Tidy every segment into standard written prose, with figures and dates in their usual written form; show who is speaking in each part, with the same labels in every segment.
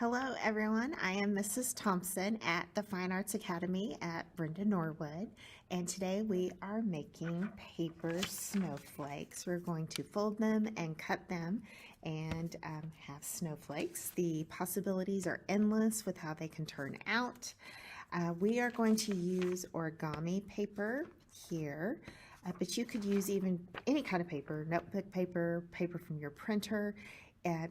Speaker 1: Hello everyone, I am Mrs. Thompson at the Fine Arts Academy at Brenda Norwood, and today we are making paper snowflakes. We're going to fold them and cut them and have snowflakes. The possibilities are endless with how they can turn out. We are going to use origami paper here, but you could use even any kind of paper, notebook paper, paper from your printer.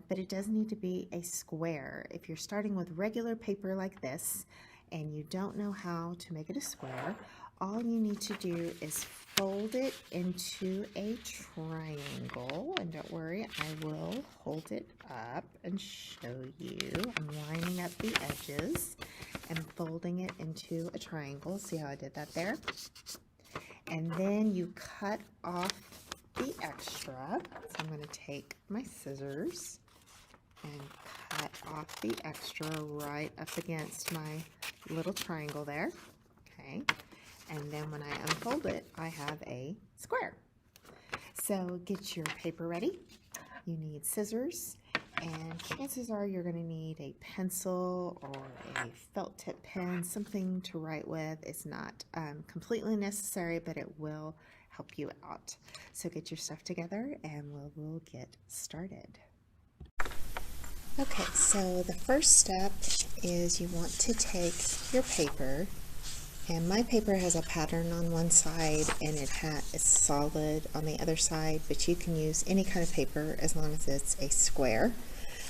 Speaker 1: But it does need to be a square. If you're starting with regular paper like this and you don't know how to make it a square, all you need to do is fold it into a triangle. And don't worry, I will hold it up and show you. I'm lining up the edges and folding it into a triangle. See how I did that there? And then you cut off the extra. So I'm going to take my scissors and cut off the extra right up against my little triangle there. Okay, and then when I unfold it, I have a square. So get your paper ready. You need scissors, and chances are you're going to need a pencil or a felt tip pen, something to write with. It's not completely necessary, but it will help you out. So get your stuff together and we'll get started. Okay, so the first step is you want to take your paper, and my paper has a pattern on one side and it's solid on the other side, but you can use any kind of paper as long as it's a square.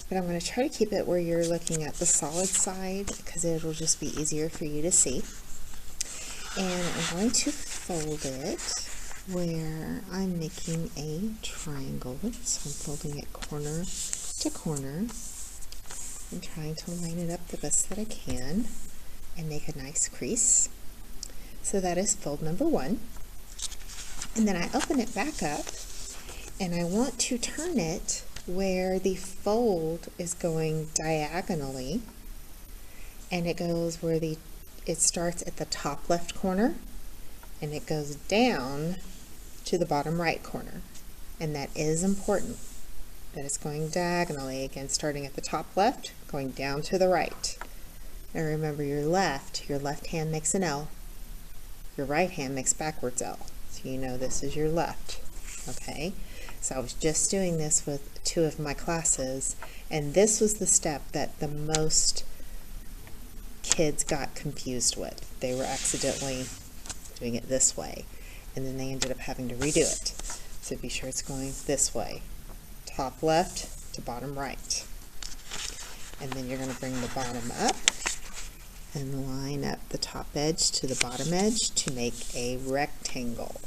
Speaker 1: But I'm going to try to keep it where you're looking at the solid side because it'll just be easier for you to see. And I'm going to fold it where I'm making a triangle. So I'm folding it corner to corner and trying to line it up the best that I can and make a nice crease. So that is fold number one. And then I open it back up and I want to turn it where the fold is going diagonally, and it goes where it starts at the top left corner and it goes down to the bottom right corner. And that is important, that it's going diagonally, again starting at the top left, going down to the right. And remember, your left hand makes an L, your right hand makes backwards L, so you know this is your left. Okay, so I was just doing this with two of my classes, and this was the step that the most kids got confused with. They were accidentally doing it this way, and then they ended up having to redo it. So be sure it's going this way, top left to bottom right. And then you're going to bring the bottom up and line up the top edge to the bottom edge to make a rectangle.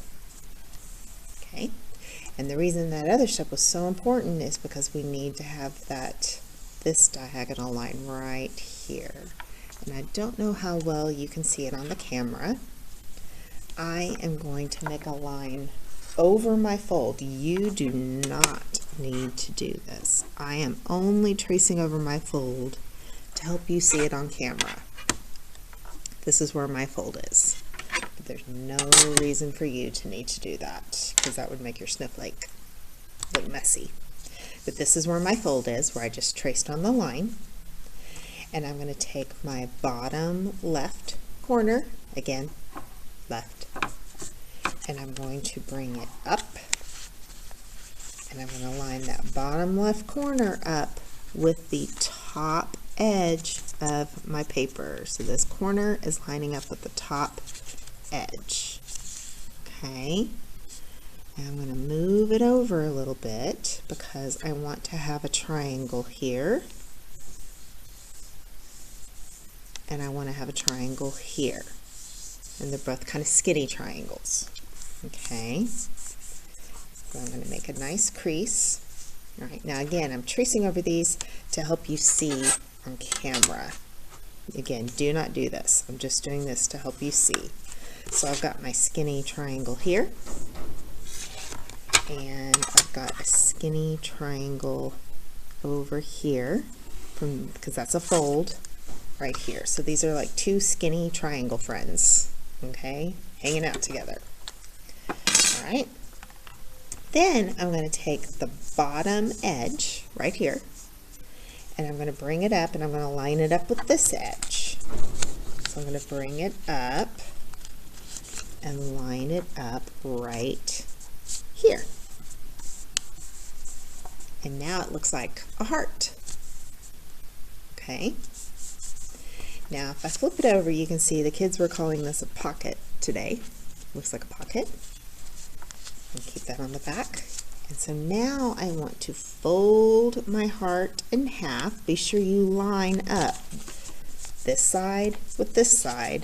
Speaker 1: Okay, and the reason that other step was so important is because we need to have this diagonal line right here. And I don't know how well you can see it on the camera. I am going to make a line over my fold. You do not need to do this. I am only tracing over my fold to help you see it on camera. This is where my fold is. But there's no reason for you to need to do that, because that would make your snowflake look messy. But this is where my fold is, where I just traced on the line. And I'm going to take my bottom left corner, again, left, and I'm going to bring it up, and I'm going to line that bottom left corner up with the top edge of my paper. So this corner is lining up with the top edge. Okay, and I'm going to move it over a little bit because I want to have a triangle here, and I want to have a triangle here, and they're both kind of skinny triangles. Okay, so I'm going to make a nice crease. All right, now again, I'm tracing over these to help you see on camera. Again, do not do this. I'm just doing this to help you see. So I've got my skinny triangle here, and I've got a skinny triangle over here, because that's a fold right here. So these are like two skinny triangle friends, okay, hanging out together. All right, then I'm going to take the bottom edge right here, and I'm going to bring it up and I'm going to line it up with this edge. So I'm going to bring it up and line it up right here. And now it looks like a heart. Okay. Now if I flip it over, you can see the kids were calling this a pocket today. Looks like a pocket. I'll keep that on the back. And so now I want to fold my heart in half. Be sure you line up this side with this side.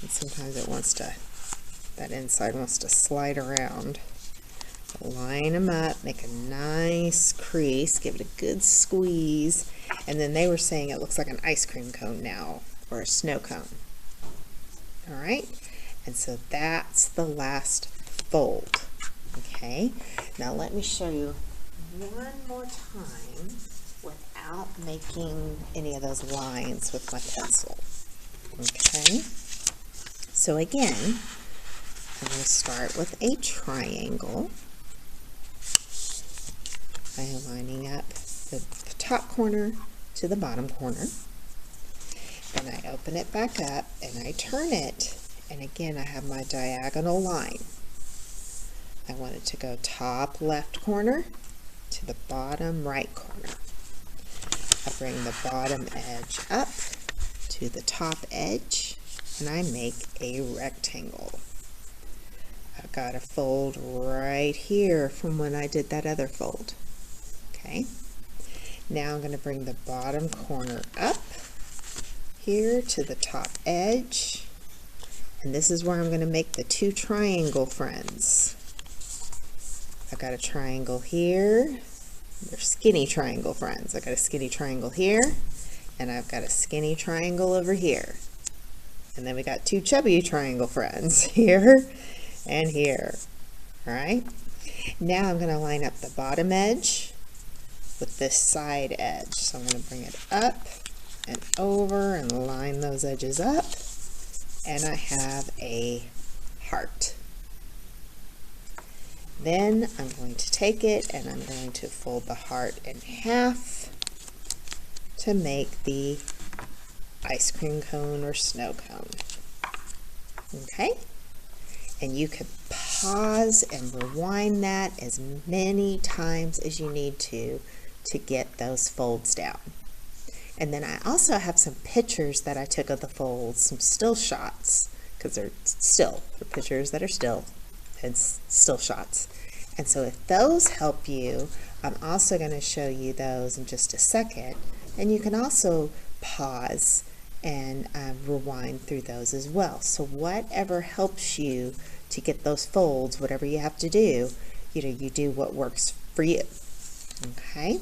Speaker 1: And sometimes it wants to, that inside wants to slide around. Line them up, make a nice crease, give it a good squeeze. And then they were saying it looks like an ice cream cone now, or a snow cone. All right, and so that's the last fold. Okay, now let me show you one more time without making any of those lines with my pencil. Okay, so again, I'm going to start with a triangle. I am lining up the top corner to the bottom corner. Then I open it back up and I turn it, and again I have my diagonal line. I want it to go top left corner to the bottom right corner. I bring the bottom edge up to the top edge and I make a rectangle. I've got a fold right here from when I did that other fold. Okay, now I'm going to bring the bottom corner up here to the top edge, and this is where I'm going to make the two triangle friends. I've got a triangle here. They're skinny triangle friends. I've got a skinny triangle here, and I've got a skinny triangle over here. And then we got two chubby triangle friends here and here. All right. Now I'm going to line up the bottom edge with this side edge. So I'm going to bring it up and over and line those edges up, and I have a heart. Then I'm going to take it and I'm going to fold the heart in half to make the ice cream cone or snow cone. Okay? And you can pause and rewind that as many times as you need to get those folds down. And then I also have some pictures that I took of the folds, some still shots, because they're pictures that are still and still shots. And so if those help you, I'm also going to show you those in just a second. And you can also pause and rewind through those as well. So whatever helps you to get those folds, whatever you have to do, you do what works for you. Okay.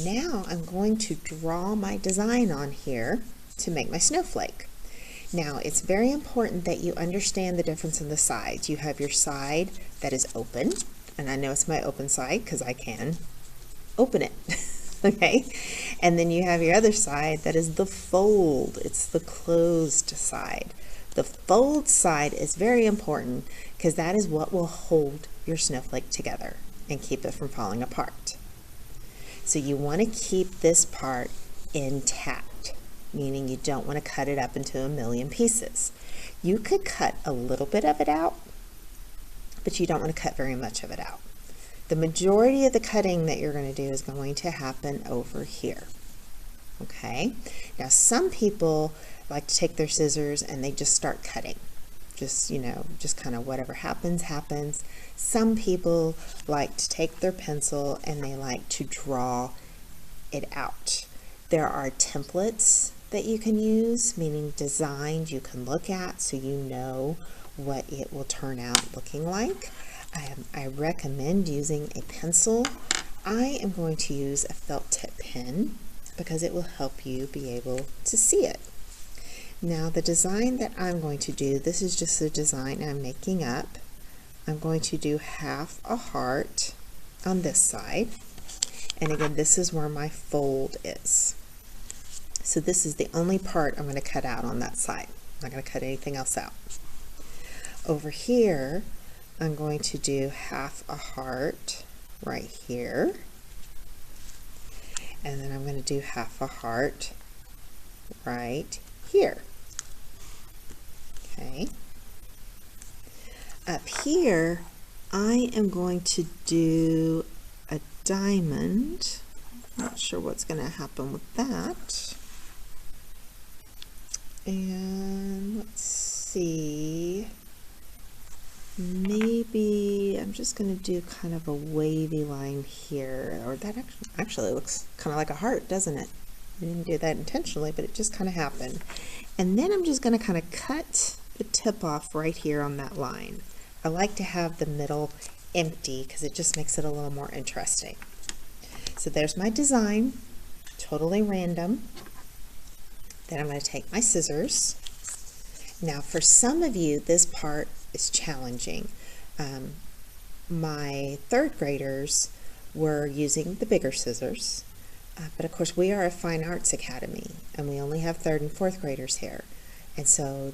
Speaker 1: Now I'm going to draw my design on here to make my snowflake. Now it's very important that you understand the difference in the sides. You have your side that is open, and I know it's my open side because I can open it. Okay, and then you have your other side that is the fold. It's the closed side. The fold side is very important because that is what will hold your snowflake together and keep it from falling apart. So you want to keep this part intact, meaning you don't want to cut it up into a million pieces. You could cut a little bit of it out, but you don't want to cut very much of it out. The majority of the cutting that you're going to do is going to happen over here. Okay, now some people like to take their scissors and they just start cutting. just, just kind of whatever happens, happens. Some people like to take their pencil and they like to draw it out. There are templates that you can use, meaning designs you can look at so you know what it will turn out looking like. I recommend using a pencil. I am going to use a felt tip pen because it will help you be able to see it. Now the design that I'm going to do, this is just a design I'm making up. I'm going to do half a heart on this side. And again, this is where my fold is. So this is the only part I'm going to cut out on that side. I'm not going to cut anything else out. Over here, I'm going to do half a heart right here. And then I'm going to do half a heart right here. Okay. Up here, I am going to do a diamond. Not sure what's going to happen with that. And let's see. Maybe I'm just going to do kind of a wavy line here, or that actually looks kind of like a heart, doesn't it? I didn't do that intentionally, but it just kind of happened. And then I'm just going to kind of cut the tip off right here on that line. I like to have the middle empty because it just makes it a little more interesting. So there's my design, totally random. Then I'm going to take my scissors. Now for some of you, this part is challenging. My third graders were using the bigger scissors, but of course we are a fine arts academy and we only have third and fourth graders here, and so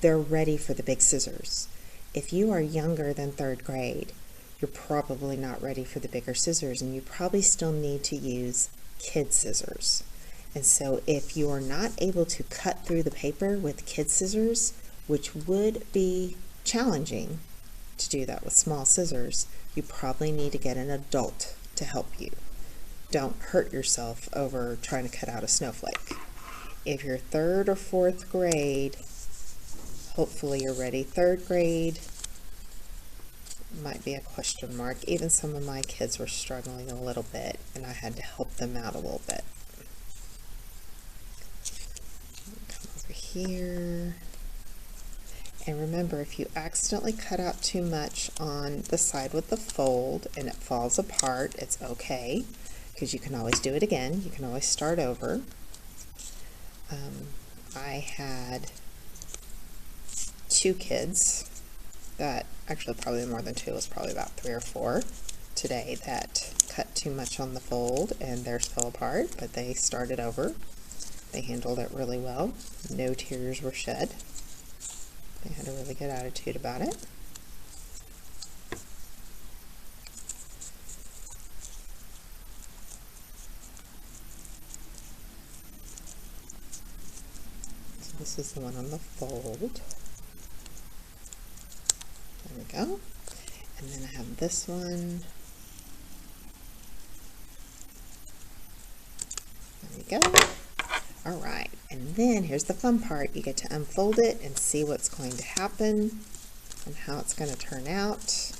Speaker 1: they're ready for the big scissors. If you are younger than third grade, you're probably not ready for the bigger scissors, and you probably still need to use kid scissors. And so if you are not able to cut through the paper with kid scissors, which would be challenging to do that with small scissors, you probably need to get an adult to help you. Don't hurt yourself over trying to cut out a snowflake. If you're third or fourth grade, hopefully you're ready. Third grade might be a question mark. Even some of my kids were struggling a little bit, and I had to help them out a little bit. Come over here. And remember, if you accidentally cut out too much on the side with the fold and it falls apart, it's okay, because you can always do it again. You can always start over. I had 2 kids that, actually probably more than 2, it was probably about 3 or 4 today, that cut too much on the fold and theirs fell apart, but they started over. They handled it really well. No tears were shed. They had a really good attitude about it. So this is the one on the fold. There we go. And then I have this one. There we go. All right, and then here's the fun part. You get to unfold it and see what's going to happen and how it's going to turn out.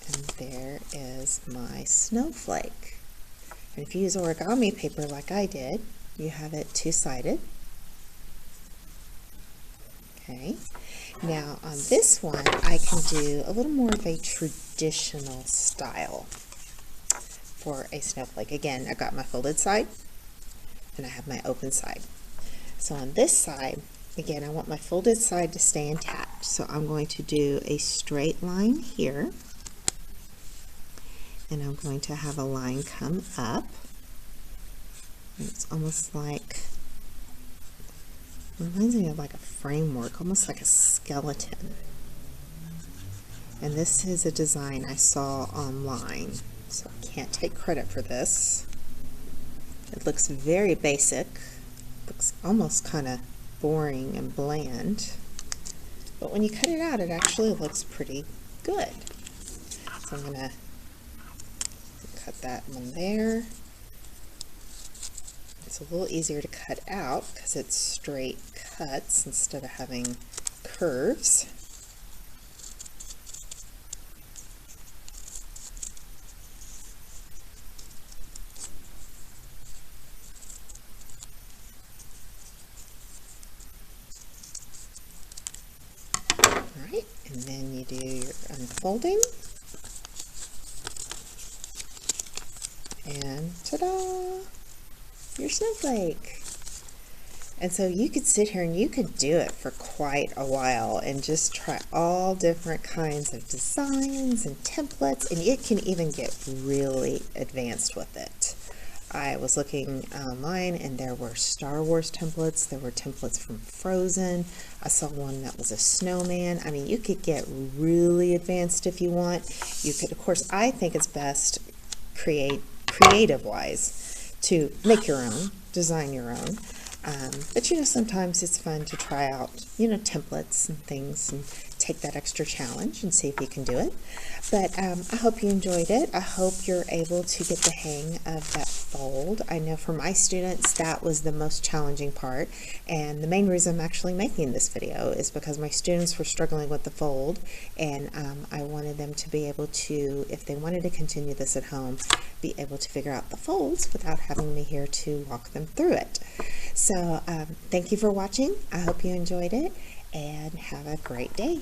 Speaker 1: And there is my snowflake. And if you use origami paper like I did, you have it 2-sided. Okay. Now on this one, I can do a little more of a traditional style for a snowflake. Again, I got my folded side and I have my open side. So on this side, again, I want my folded side to stay intact. So I'm going to do a straight line here, and I'm going to have a line come up. And it's almost like, it reminds me of like a framework, almost like a skeleton. And this is a design I saw online, so I can't take credit for this. It looks very basic, looks almost kind of boring and bland, but when you cut it out, it actually looks pretty good. So I'm gonna cut that one there, It's a little easier to cut out because it's straight cuts instead of having curves. Alright, and then you do your unfolding. And ta-da! Your snowflake. And so you could sit here and you could do it for quite a while and just try all different kinds of designs and templates, and it can even get really advanced with it. I was looking online and there were Star Wars templates, there were templates from Frozen, I saw one that was a snowman. I mean, you could get really advanced if you want. You could, of course, I think it's best creative wise to make your own, design your own. But you know, sometimes it's fun to try out, you know, templates and things and take that extra challenge and see if you can do it. But I hope you enjoyed it. I hope you're able to get the hang of that fold. I know for my students that was the most challenging part, and the main reason I'm actually making this video is because my students were struggling with the fold, and I wanted them to be able to, if they wanted to continue this at home, be able to figure out the folds without having me here to walk them through it. So thank you for watching. I hope you enjoyed it, and have a great day.